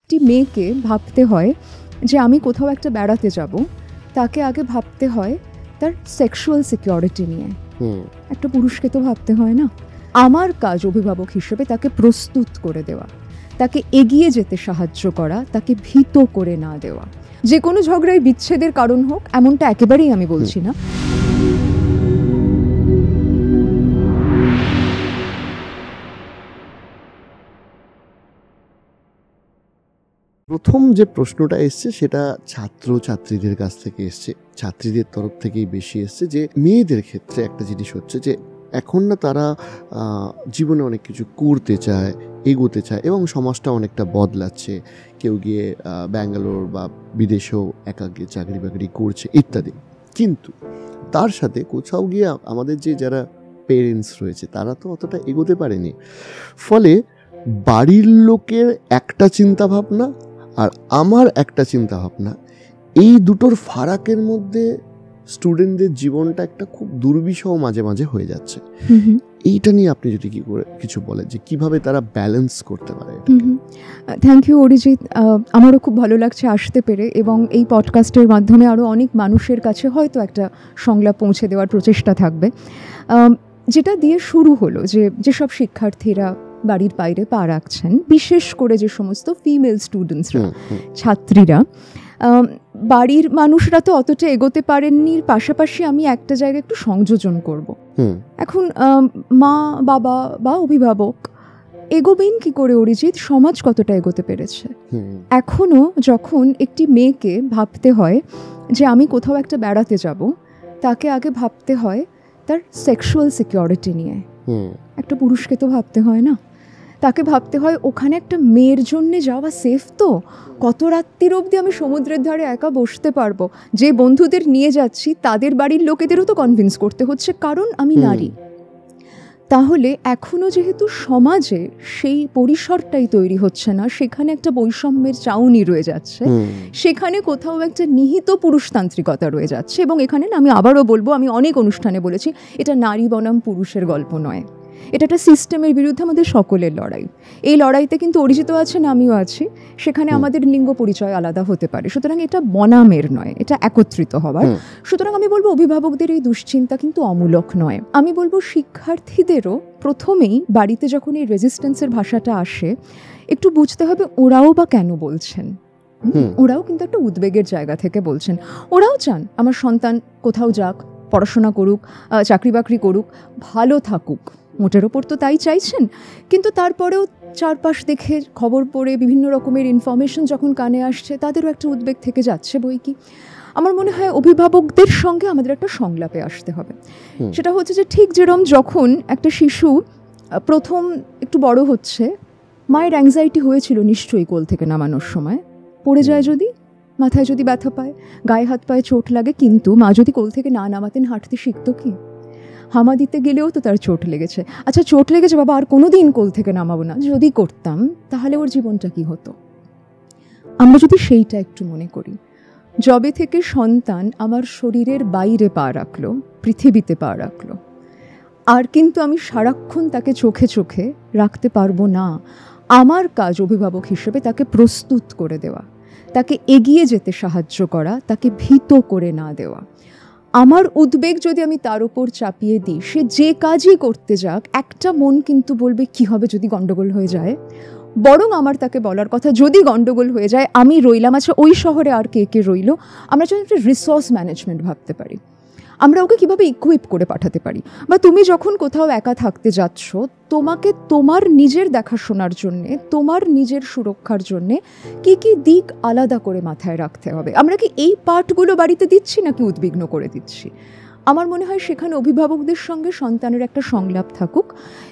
একটি মেয়েকে ভাবতে হয় যে আমি কোথাও একটা বেড়াতে যাব, তাকে আগে ভাবতে হয় তার সেক্সুয়াল সিকিউরিটি নিয়ে। একটা পুরুষকে তো ভাবতে হয় না। আমার কাজ অভিভাবক হিসেবে তাকে প্রস্তুত করে দেওয়া, তাকে এগিয়ে যেতে সাহায্য করা, তাকে ভীত করে না দেওয়া। যে কোনো ঝগড়ায় বিচ্ছেদের কারণ হোক এমনটা একেবারেই আমি বলছি না। প্রথম যে প্রশ্নটা এসছে সেটা ছাত্রছাত্রীদের কাছ থেকে এসছে, ছাত্রীদের তরফ থেকেই বেশি এসছে, যে মেয়েদের ক্ষেত্রে একটা জিনিস হচ্ছে যে এখন না তারা জীবনে অনেক কিছু করতে চায়, এগোতে চায় এবং সমাজটা অনেকটা বদলাচ্ছে। কেউ গিয়ে ব্যাঙ্গালোর বা বিদেশেও একা গিয়ে চাকরি বাকরি করছে ইত্যাদি। কিন্তু তার সাথে কোথাও গিয়ে আমাদের যে যারা পেরেন্টস রয়েছে তারা তো অতটা এগোতে পারেনি। ফলে বাড়ির লোকের একটা চিন্তা ভাবনা আর আমার একটা চিন্তা ভাবনা, এই দুটোর ফারাকের মধ্যে স্টুডেন্টদের জীবনটা একটা খুব দুর্বিষহ মাঝে মাঝে হয়ে যাচ্ছে। এইটা নিয়ে আপনি যদি কি করে কিছু বলেন যে কিভাবে তারা ব্যালেন্স করতে পারে। থ্যাংক ইউ অরিজিৎ, আমারও খুব ভালো লাগছে আসতে পেরে, এবং এই পডকাস্টের মাধ্যমে আরও অনেক মানুষের কাছে হয়তো একটা সংলাপ পৌঁছে দেওয়ার প্রচেষ্টা থাকবে। যেটা দিয়ে শুরু হলো যে যেসব শিক্ষার্থীরা বাড়ির বাইরে পা রাখছেন, বিশেষ করে যে সমস্ত ফিমেল স্টুডেন্টসরা, ছাত্রীরা, বাড়ির মানুষরা তো অতটা এগোতে পারেননি। পাশাপাশি আমি একটা জায়গায় একটু সংযোজন করব। এখন মা বাবা বা অভিভাবক এগোবেন কি করে অরিজিৎ? সমাজ কতটা এগোতে পেরেছে? এখনো যখন একটি মেয়েকে ভাবতে হয় যে আমি কোথাও একটা বেড়াতে যাব, তাকে আগে ভাবতে হয় তার সেক্সুয়াল সিকিউরিটি নিয়ে। একটা পুরুষকে তো ভাবতে হয় না। তাকে ভাবতে হয় ওখানে একটা মেয়ের জন্যে যাওয়া সেফ তো? কত রাত্রির অবধি আমি সমুদ্রের ধারে একা বসতে পারবো? যে বন্ধুদের নিয়ে যাচ্ছি তাদের বাড়ির লোকেদেরও তো কনভিন্স করতে হচ্ছে, কারণ আমি নারী। তাহলে এখনও যেহেতু সমাজে সেই পরিসরটাই তৈরি হচ্ছে না, সেখানে একটা বৈষম্যের চাউনি রয়ে যাচ্ছে, সেখানে কোথাও একটা নিহিত পুরুষতান্ত্রিকতা রয়ে যাচ্ছে। এবং এখানে আমি আবারও বলবো, আমি অনেক অনুষ্ঠানে বলেছি, এটা নারী বনাম পুরুষের গল্প নয়, এটা একটা সিস্টেমের বিরুদ্ধে আমাদের সকলের লড়াই। এই লড়াইতে কিন্তু অরিজিত আছেন, আমিও আছি, সেখানে আমাদের লিঙ্গ পরিচয় আলাদা হতে পারে। সুতরাং এটা বনামের নয়, এটা একত্রিত হবার। সুতরাং আমি বলবো অভিভাবকদের এই দুশ্চিন্তা কিন্তু অমূলক নয়। আমি বলবো শিক্ষার্থীদেরও প্রথমেই বাড়িতে যখন এই রেজিস্ট্যান্সের ভাষাটা আসে, একটু বুঝতে হবে ওরাও বা কেন বলছেন। ওরাও কিন্তু একটা উদ্বেগের জায়গা থেকে বলছেন। ওরাও চান আমার সন্তান কোথাও যাক, পড়াশোনা করুক, চাকরি বাকরি করুক, ভালো থাকুক, মোটের ওপর তো তাই চাইছেন। কিন্তু তারপরেও চারপাশ দেখে, খবর পড়ে, বিভিন্ন রকমের ইনফরমেশন যখন কানে আসছে, তাদেরও একটা উদ্বেগ থেকে যাচ্ছে বই কি। আমার মনে হয় অভিভাবকদের সঙ্গে আমাদের একটা সংলাপে আসতে হবে। সেটা হচ্ছে যে ঠিক যেরকম যখন একটা শিশু প্রথম একটু বড় হচ্ছে, মায়ের অ্যাংজাইটি হয়েছিল নিশ্চয়ই কোল থেকে নামানোর সময়, পড়ে যায় যদি, মাথায় যদি ব্যথা পায়, গায়ে হাত পায়ে চোট লাগে, কিন্তু মা যদি কোল থেকে না নামাতেন হাঁটতে শিখতো কি? হামা দিতে গেলেও তো তার চোট লেগেছে। আচ্ছা, চোট লেগেছে বাবা, আর কোনো দিন কোল থেকে নামাবো না, যদি করতাম তাহলে ওর জীবনটা কি হতো? আমরা যদি সেইটা একটু মনে করি, যবে থেকে সন্তান আমার শরীরের বাইরে পা রাখলো, পৃথিবীতে পা রাখলো, আর কিন্তু আমি সারাক্ষণ তাকে চোখে চোখে রাখতে পারবো না। আমার কাজ অভিভাবক হিসেবে তাকে প্রস্তুত করে দেওয়া, তাকে এগিয়ে যেতে সাহায্য করা, তাকে ভীত করে না দেওয়া। আমার উদ্বেগ যদি আমি তার উপর চাপিয়ে দিই, সে যে কাজই করতে যাক, একটা মন কিন্তু বলবে কি হবে যদি গন্ডগোল হয়ে যায়। বরং আমার তাকে বলার কথা, যদি গন্ডগোল হয়ে যায় আমি রইলাম, আচ্ছা ওই শহরে আর কে কে রইল, আমরা যদি একটা রিসোর্স ম্যানেজমেন্ট ভাবতে পারি, আমরা ওকে কীভাবে ইকুইপ করে পাঠাতে পারি। বা তুমি যখন কোথাও একা থাকতে যাচ্ছ, তোমাকে তোমার নিজের দেখাশোনার জন্যে, তোমার নিজের সুরক্ষার জন্যে কী কী দিক আলাদা করে মাথায় রাখতে হবে। আমরা কি এই পাঠগুলো বাড়িতে দিচ্ছি নাকি উদ্বিগ্ন করে দিচ্ছি? আমার মনে হয় সেখানে অভিভাবকদের সঙ্গে সন্তানের একটা সংলাপ থাকুক।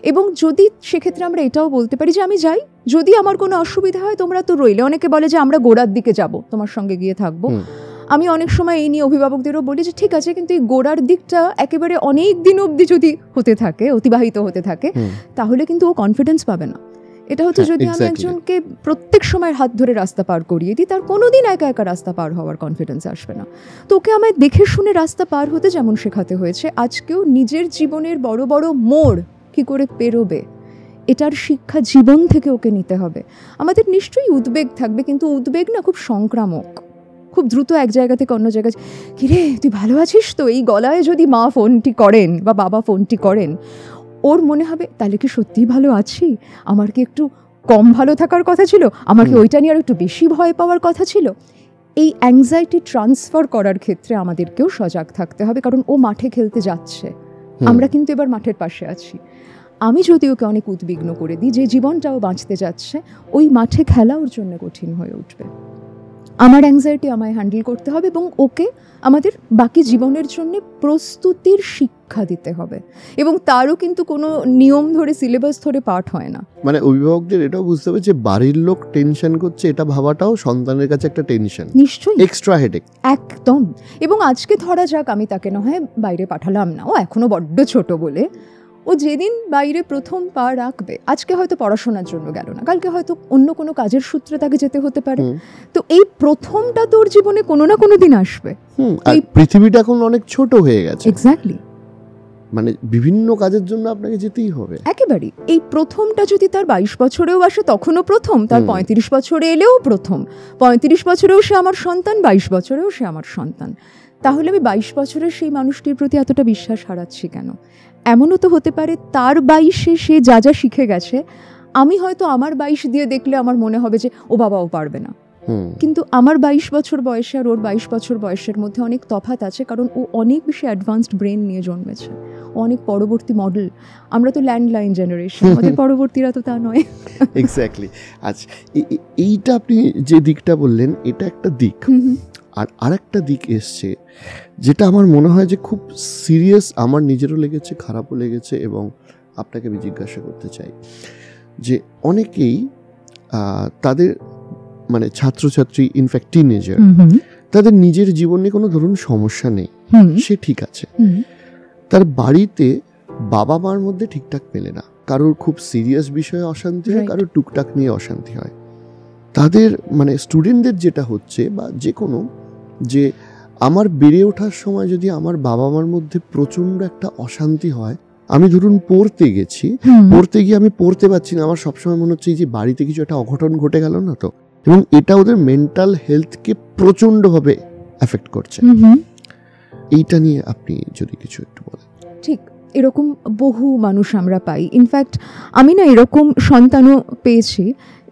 এবং যদি সেক্ষেত্রে আমরা এটাও বলতে পারি যে আমি যাই, যদি আমার কোনো অসুবিধা হয় তোমরা তো রইলে। অনেকে বলে যে আমরা গোড়ার দিকে যাব, তোমার সঙ্গে গিয়ে থাকবো। আমি অনেক সময় এই নিয়ে অভিভাবকদেরও বলি যে ঠিক আছে, কিন্তু এই গোড়ার দিকটা একেবারে অনেক দিন অবধি যদি হতে থাকে, অতিবাহিত হতে থাকে, তাহলে কিন্তু ও কনফিডেন্স পাবে না। এটা হচ্ছে যদি আমি একজনকে প্রত্যেক সময় হাত ধরে রাস্তা পার করিয়ে দিই, তার কোনোদিন একা একা রাস্তা পার হওয়ার কনফিডেন্স আসবে না। তো ওকে আমায় দেখে শুনে রাস্তা পার হতে যেমন শেখাতে হয়েছে, আজকেও নিজের জীবনের বড় বড় মোড় কী করে পেরোবে, এটার শিক্ষা জীবন থেকে ওকে নিতে হবে। আমাদের নিশ্চয়ই উদ্বেগ থাকবে, কিন্তু উদ্বেগ না খুব সংক্রামক, খুব দ্রুত এক জায়গা থেকে অন্য জায়গায়, কিরে তুই ভালো আছিস তো, এই গলায় যদি মা ফোনটি করেন বা বাবা ফোনটি করেন, ওর মনে হবে তাহলে কি সত্যিই ভালো আছি, আমার কি একটু কম ভালো থাকার কথা ছিল, আমাকে ওইটা নিয়ে আর একটু বেশি ভয় পাওয়ার কথা ছিল। এই অ্যাংজাইটি ট্রান্সফার করার ক্ষেত্রে আমাদেরকেও সজাগ থাকতে হবে, কারণ ও মাঠে খেলতে যাচ্ছে, আমরা কিন্তু এবার মাঠের পাশে আছি। আমি যদি ওকে অনেক উদ্বিগ্ন করে দিই যে জীবনটাও বাঁচতে যাচ্ছে, ওই মাঠে খেলা ওর জন্য কঠিন হয়ে উঠবে। আমার অ্যাংজাইটি আমায় হ্যান্ডেল করতে হবে এবং ওকে আমাদের বাকি জীবনের জন্য প্রস্তুতির শিক্ষা দিতে হবে, এবং তারও কিন্তু কোনো নিয়ম ধরে সিলেবাস ধরে পাঠ হয় না। মানে অভিভাবকদের এটাও বুঝতে হবে যে বাড়ির লোক টেনশন করছে, এটা ভাবাটাও সন্তানের কাছে একটা টেনশন, নিশ্চয়ই এক্সট্রা হেডেক একদম। এবং আজকে ধরা যাক আমি তাকে না হয় বাইরে পাঠালাম না, ও এখনো বড্ড ছোট বলে, ও যেদিন বাইরে প্রথম পা রাখবে, আজকে হয়তো পড়াশোনার জন্য গেল না, কালকে হয়তো অন্য কোনো কাজের সূত্রে তাকে যেতে হতে পারে, তো এই প্রথমটা তোর জীবনে কোনো না কোনো দিন আসবে। আর পৃথিবীটা এখন অনেক ছোট হয়ে গেছে, এক্স্যাক্টলি, মানে বিভিন্ন কাজের জন্য আপনাকে যেতেই হবে। একেবারেই এই প্রথমটা যদি তার 22 বছরেও আসে তখনও প্রথম, তার 35 বছরে এলেও প্রথম, 35 বছরেও সে আমার সন্তান, 22 বছরেও সে আমার সন্তান, তাহলে আমি 22 বছরের সেই মানুষটির প্রতি এতটা বিশ্বাস হারাচ্ছি কেন? এমনও তো হতে পারে তার 22-এ সে যা যা শিখে গেছে, আমি হয়তো আমার 22 দিয়ে দেখলে আমার মনে হবে যে ও বাবা ও পারবে না, কিন্তু আমার 22 বছর বয়সে আর ওর 22 বছর বয়সের মধ্যে অনেক তফাৎ আছে, কারণ ও অনেক বেশি অ্যাডভান্সড ব্রেন নিয়ে জন্মেছে, অনেক পরবর্তী মডেল। আমরা তো ল্যান্ডলাইন জেনারেশন, আমাদের পরবর্তীরা তো তা নয়। এক্স্যাক্টলি। আচ্ছা, এইটা আপনি যে দিকটা বললেন এটা একটা দিক, আর আরেকটা দিক এসছে যেটা আমার মনে হয় যে খুব সিরিয়াস, আমার নিজেরও লেগেছে, খারাপও লেগেছে, এবং আপনাকে আমি জিজ্ঞাসা করতে চাই যে অনেকেই তাদের মানে ছাত্রছাত্রী, ইনফ্যাক্ট টিনেজার, তাদের নিজের জীবনে কোনো ধরুন সমস্যা নেই, সে ঠিক আছে, তার বাড়িতে বাবা মার মধ্যে ঠিকঠাক মেলে না, কারোর খুব সিরিয়াস বিষয়ে অশান্তি হয়, কারোর টুকটাক নিয়ে অশান্তি হয়, তাদের মানে স্টুডেন্টদের যেটা হচ্ছে বা যে কোনো, যে আমার বেড়ে ওঠার সময় যদি আমার বাবা মার মধ্যে প্রচণ্ড একটা অশান্তি হয়, আমি ধরুন পড়তে গেছি, পড়তে গিয়ে আমি পড়তে পারছি না, আমার সবসময় মনে হচ্ছে যে বাড়িতে কিছু একটা অঘটন ঘটে গেল না তো, এবং এটা ওদের মেন্টাল হেলথকে প্রচণ্ডভাবে এফেক্ট করছে। এইটা নিয়ে আপনি যদি কিছু একটু বলেন। ঠিক এরকম বহু মানুষ আমরা পাই, ইনফ্যাক্ট আমি না এরকম সন্তানও পেয়েছি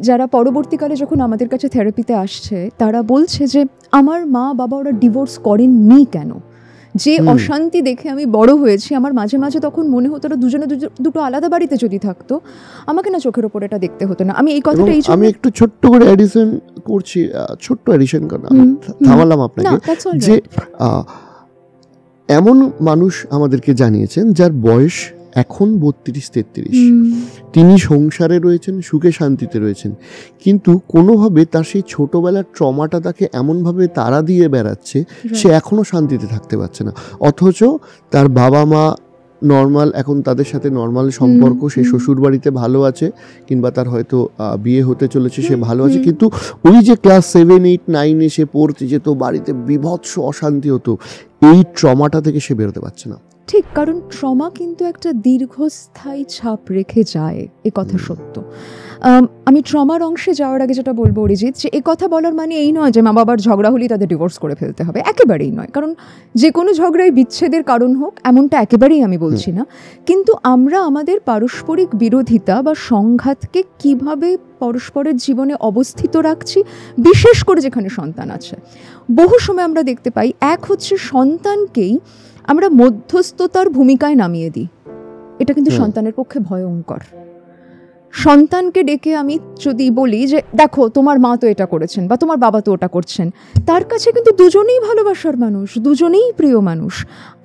যারা পরবর্তীকালে যখন আমাদের কাছে থেরাপিতে আসছে, তারা বলছে যে আমার মা বাবা ওরা ডিভোর্স করেননি কেন, যে অশান্তি দেখে আমি বড় হয়েছি, আমার মাঝে মাঝে তখন মনে হতো ওরা দুজনে দুটো আলাদা বাড়িতে যদি থাকতো, আমাকে না চোখের ওপর এটা দেখতে হতো না। আমি এই কথাটা এই আমি একটু ছোট্ট করে এডিশন করছি, ছোট্ট এডিশন করলাম, থামালাম আপনাকে, যে এমন মানুষ আমাদেরকে জানিয়েছেন যার বয়স এখন 32-33, তিনি সংসারে রয়েছেন, সুখে শান্তিতে রয়েছেন, কিন্তু কোনোভাবে তার সেই ছোটবেলার ট্রমাটা তাকে এমনভাবে তাড়া দিয়ে বেড়াচ্ছে, সে এখনও শান্তিতে থাকতে পারছে না, অথচ তার বাবা মা নর্মাল, এখন তাদের সাথে নর্মাল সম্পর্ক, সে শ্বশুর বাড়িতে ভালো আছে, কিংবা তার হয়তো বিয়ে হতে চলেছে, সে ভালো আছে, কিন্তু ওই যে ক্লাস 7, 8, 9-এ সে পড়তে যেত, বাড়িতে বিভৎস অশান্তি হতো, এই ট্রমাটা থেকে সে বেরোতে পারছে না। ঠিক, কারণ ট্রমা কিন্তু একটা দীর্ঘস্থায়ী ছাপ রেখে যায়, এ কথা সত্য। আমি ট্রমার অংশে যাওয়ার আগে যেটা বলবো অরিজিৎ, যে এ কথা বলার মানে এই নয় যে মা বাবার ঝগড়া হলেই তাদের ডিভোর্স করে ফেলতে হবে, একেবারেই নয়, কারণ যে কোনো ঝগড়ায় বিচ্ছেদের কারণ হোক এমনটা একেবারেই আমি বলছি না, কিন্তু আমরা আমাদের পারস্পরিক বিরোধিতা বা সংঘাতকে কিভাবে পরস্পরের জীবনে অবস্থিত রাখছি, বিশেষ করে যেখানে সন্তান আছে। বহু সময় আমরা দেখতে পাই, এক হচ্ছে সন্তানকেই আমরা মধ্যস্থতার ভূমিকায় নামিয়ে দিই, এটা কিন্তু সন্তানের পক্ষে ভয়ঙ্কর। সন্তানকে ডেকে আমি যদি বলি যে দেখো তোমার মা তো এটা করেছেন বা তোমার বাবা তো ওটা করছেন, তার কাছে কিন্তু দুজনেই ভালোবাসার মানুষ, দুজনেই প্রিয় মানুষ,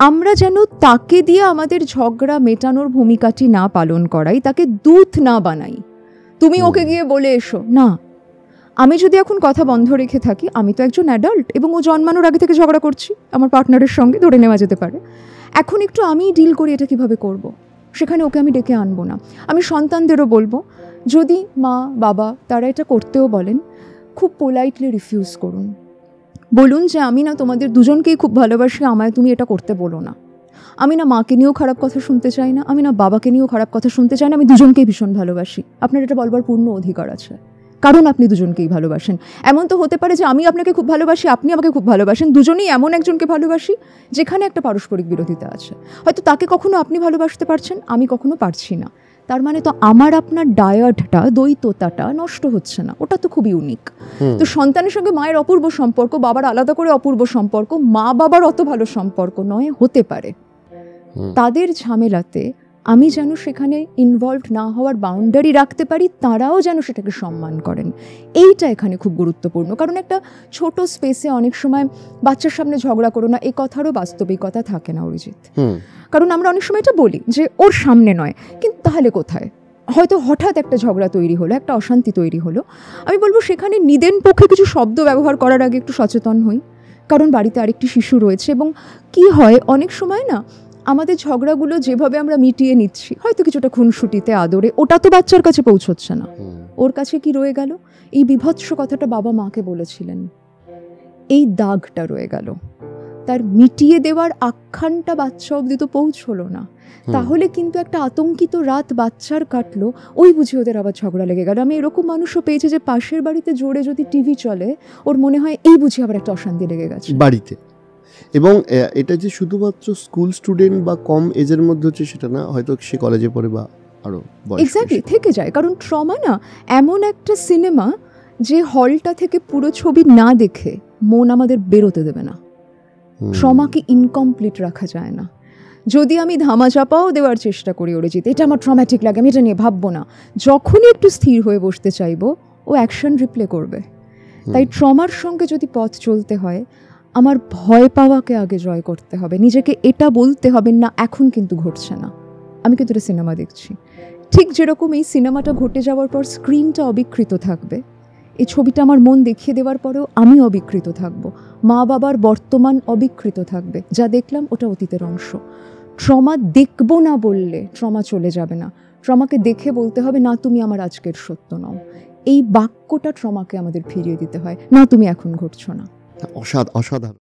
আমরা যেন তাকে দিয়ে আমাদের ঝগড়া মেটানোর ভূমিকাটি না পালন করাই, তাকে দূত না বানাই, তুমি ওকে গিয়ে বলে এসো না। আমি যদি এখন কথা বন্ধ রেখে থাকি, আমি তো একজন অ্যাডাল্ট এবং ও জন্মানোর আগে থেকে ঝগড়া করছি আমার পার্টনারের সঙ্গে, ধরে নেওয়া যেতে পারে, এখন একটু আমি ডিল করি এটা কিভাবে করব, সেখানে ওকে আমি ডেকে আনবো না। আমি সন্তানদেরও বলবো, যদি মা বাবা তারা এটা করতেও বলেন, খুব পোলাইটলি রিফিউজ করুন, বলুন যে আমি না তোমাদের দুজনকেই খুব ভালোবাসি, আমায় তুমি এটা করতে বলো না। আমি না মাকে নিয়েও খারাপ কথা শুনতে চাই না, আমি না বাবাকে নিয়েও খারাপ কথা শুনতে চাই না, আমি দুজনকেই ভীষণ ভালোবাসি। আপনার এটা বলবার পূর্ণ অধিকার আছে, কারণ আপনি দুজনকেই ভালোবাসেন। এমন তো হতে পারে যে আমি আপনাকে খুব ভালোবাসি, আপনি আমাকে খুব ভালোবাসেন, দুজনেই এমন একজনকে ভালোবাসি যেখানে একটা পারস্পরিক বিরোধিতা আছে। হয়তো তাকে কখনো আপনি ভালোবাসতে পারছেন, আমি কখনো পারছি না, তার মানে তো আমার আপনার ডায়াডটা, দ্বৈততাটা নষ্ট হচ্ছে না, ওটা তো খুব ইউনিক। তো সন্তানের সঙ্গে মায়ের অপূর্ব সম্পর্ক, বাবার আলাদা করে অপূর্ব সম্পর্ক, মা বাবার অত ভালো সম্পর্ক নয়, হতে পারে। তাদের ঝামেলাতে আমি যেন সেখানে ইনভলভ না হওয়ার বাউন্ডারি রাখতে পারি, তারাও যেন সেটাকে সম্মান করেন, এইটা এখানে খুব গুরুত্বপূর্ণ। কারণ একটা ছোট স্পেসে অনেক সময় বাচ্চার সামনে ঝগড়া করো না, এ কথারও বাস্তবিকতা থাকে না অরিজিৎ। কারণ আমরা অনেক সময় এটা বলি যে ওর সামনে নয়, কিন্তু তাহলে কোথায়? হয়তো হঠাৎ একটা ঝগড়া তৈরি হলো, একটা অশান্তি তৈরি হলো, আমি বলবো সেখানে নিদেন পক্ষে কিছু শব্দ ব্যবহার করার আগে একটু সচেতন হই, কারণ বাড়িতে আরেকটি শিশু রয়েছে। এবং কি হয় অনেক সময় না, আমাদের ঝগড়াগুলো যেভাবে আমরা মিটিয়ে নিচ্ছি, হয়তো কিছুটা খুনসুটিতে, আদরে, ওটা তো বাচ্চার কাছে পৌঁছচ্ছে না। ওর কাছে কি রয়ে গেল? এই বিভৎস কথাটা বাবা মাকে বলেছিলেন, এই দাগটা রয়ে গেল, তার মিটিয়ে দেওয়ার আখ্যানটা বাচ্চা অবধি তো পৌঁছলো না। তাহলে কিন্তু একটা আতঙ্কিত রাত বাচ্চার কাটলো, ওই বুঝি ওদের আবার ঝগড়া লেগে গেল। আমি এরকম মানুষও পেয়েছি যে পাশের বাড়িতে জোরে যদি টিভি চলে, ওর মনে হয় এই বুঝি আবার একটা অশান্তি লেগে গেছে বাড়িতে। এবং এটা যে শুধুমাত্র স্কুল স্টুডেন্ট বা কম এজের মধ্যে হচ্ছে সেটা না, হয়তো সে কলেজে পড়ে বা আরো এক্স্যাক্টলি থেকে যায়। কারণ ট্রমা না এমন একটা সিনেমা যে হলটা থেকে পুরো ছবি না দেখে মন আমাদের বেরোতে দেবে না। ট্রমাকে ইনকমপ্লিট রাখা যায় না। যদি আমি ধামাচাপাও দেওয়ার চেষ্টা করি অরিজিৎ, এটা আমার ট্রমাটিক লাগে, আমি এটা নিয়ে ভাববো না, যখনই একটু স্থির হয়ে বসতে চাইবো ও অ্যাকশন রিপ্লে করবে। তাই ট্রমার সঙ্গে যদি পথ চলতে হয়, আমার ভয় পাওয়াকে আগে জয় করতে হবে, নিজেকে এটা বলতে হবে না এখন কিন্তু ঘটছে না, আমি কিন্তু এটা সিনেমা দেখছি। ঠিক যেরকম এই সিনেমাটা ঘটে যাওয়ার পর স্ক্রিনটা অবিকৃত থাকবে, এই ছবিটা আমার মন দেখিয়ে দেওয়ার পরেও আমি অবিকৃত থাকব, মা বাবার বর্তমান অবিকৃত থাকবে, যা দেখলাম ওটা অতীতের অংশ। ট্রমা দেখব না বললে ট্রমা চলে যাবে না, ট্রমাকে দেখে বলতে হবে না তুমি আমার আজকের সত্য নও, এই বাক্যটা ট্রমাকে আমাদের ফিরিয়ে দিতে হয়, না তুমি এখন ঘটছো না। অসাধারণ।